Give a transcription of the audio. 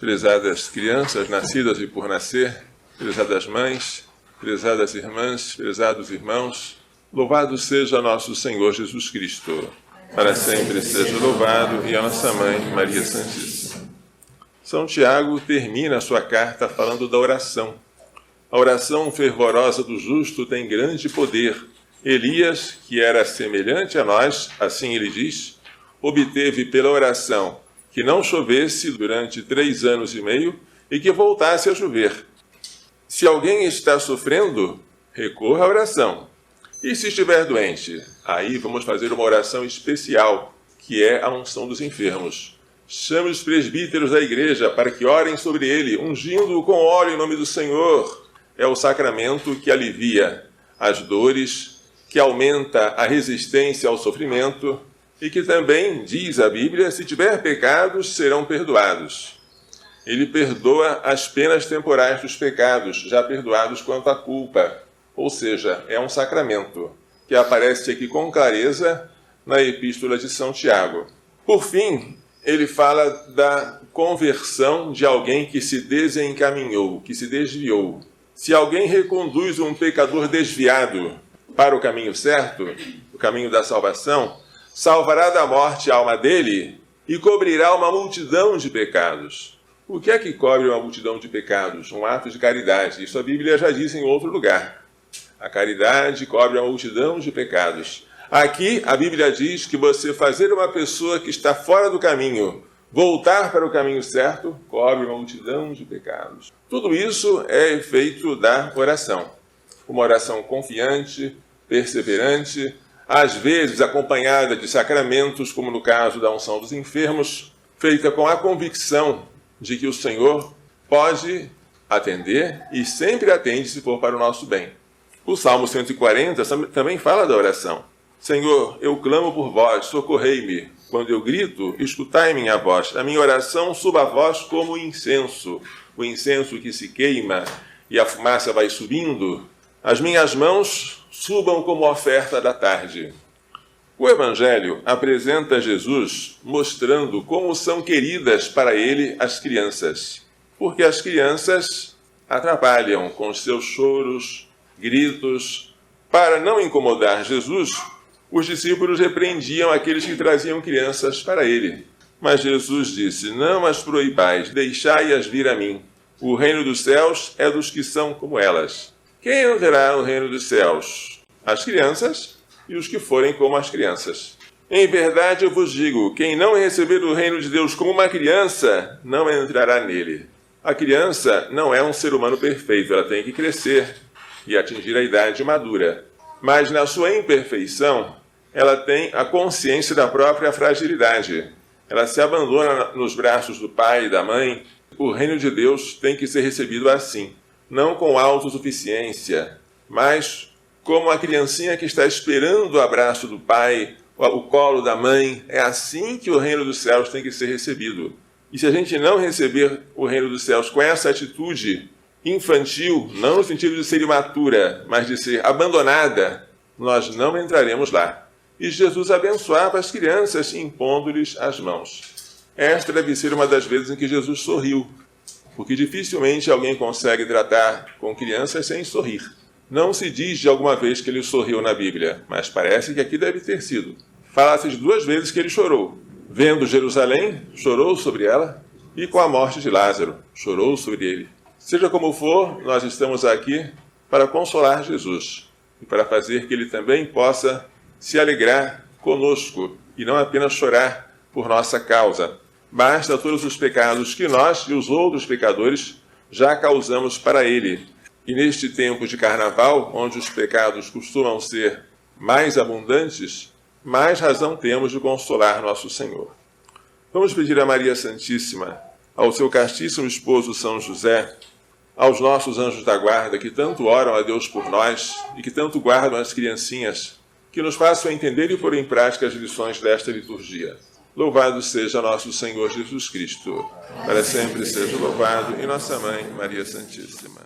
prezadas crianças nascidas e por nascer, prezadas mães, prezadas irmãs, prezados irmãos, louvado seja nosso Senhor Jesus Cristo. Para sempre seja louvado, e a nossa Mãe, Maria Santíssima. São Tiago termina a sua carta falando da oração. A oração fervorosa do justo tem grande poder. Elias, que era semelhante a nós, assim ele diz, obteve pela oração que não chovesse durante 3 anos e meio e que voltasse a chover. Se alguém está sofrendo, recorra à oração. E se estiver doente, aí vamos fazer uma oração especial, que é a unção dos enfermos. Chame os presbíteros da igreja para que orem sobre ele, ungindo-o com óleo em nome do Senhor. É o sacramento que alivia as dores, que aumenta a resistência ao sofrimento e que também, diz a Bíblia, se tiver pecados, serão perdoados. Ele perdoa as penas temporais dos pecados, já perdoados quanto à culpa. Ou seja, é um sacramento que aparece aqui com clareza na Epístola de São Tiago. Por fim, ele fala da conversão de alguém que se desencaminhou, que se desviou. Se alguém reconduz um pecador desviado para o caminho certo, o caminho da salvação, salvará da morte a alma dele e cobrirá uma multidão de pecados. O que é que cobre uma multidão de pecados? Um ato de caridade. Isso a Bíblia já diz em outro lugar. A caridade cobre uma multidão de pecados. Aqui a Bíblia diz que você fazer uma pessoa que está fora do caminho voltar para o caminho certo cobre uma multidão de pecados. Tudo isso é efeito da oração. Uma oração confiante, perseverante, às vezes acompanhada de sacramentos, como no caso da unção dos enfermos, feita com a convicção de que o Senhor pode atender e sempre atende se for para o nosso bem. O Salmo 140 também fala da oração. Senhor, eu clamo por vós, socorrei-me. Quando eu grito, escutai minha voz. A minha oração suba a vós como incenso. O incenso que se queima e a fumaça vai subindo. As minhas mãos subam como oferta da tarde. O Evangelho apresenta Jesus mostrando como são queridas para ele as crianças. Porque as crianças atrapalham com os seus choros, gritos. Para não incomodar Jesus, os discípulos repreendiam aqueles que traziam crianças para ele. Mas Jesus disse, não as proibais, deixai-as vir a mim. O reino dos céus é dos que são como elas. Quem entrará no reino dos céus? As crianças e os que forem como as crianças. Em verdade eu vos digo, quem não receber o reino de Deus como uma criança, não entrará nele. A criança não é um ser humano perfeito, ela tem que crescer e atingir a idade madura. Mas na sua imperfeição, ela tem a consciência da própria fragilidade. Ela se abandona nos braços do pai e da mãe. O reino de Deus tem que ser recebido assim, não com autossuficiência, mas como a criancinha que está esperando o abraço do pai, o colo da mãe. É assim que o reino dos céus tem que ser recebido. E se a gente não receber o reino dos céus com essa atitude infantil, não no sentido de ser imatura, mas de ser abandonada, nós não entraremos lá. E Jesus abençoava as crianças impondo-lhes as mãos. Esta deve ser uma das vezes em que Jesus sorriu, porque dificilmente alguém consegue tratar com crianças sem sorrir. Não se diz de alguma vez que ele sorriu na Bíblia, mas parece que aqui deve ter sido. Fala-se de 2 vezes que ele chorou. Vendo Jerusalém, chorou sobre ela, e com a morte de Lázaro, chorou sobre ele. Seja como for, nós estamos aqui para consolar Jesus e para fazer que ele também possa se alegrar conosco e não apenas chorar por nossa causa. Basta todos os pecados que nós e os outros pecadores já causamos para ele. E neste tempo de carnaval, onde os pecados costumam ser mais abundantes, mais razão temos de consolar nosso Senhor. Vamos pedir a Maria Santíssima, ao seu castíssimo esposo São José, aos nossos anjos da guarda, que tanto oram a Deus por nós e que tanto guardam as criancinhas, que nos façam entender e pôr em prática as lições desta liturgia. Louvado seja nosso Senhor Jesus Cristo. Para sempre seja louvado, e nossa Mãe, Maria Santíssima.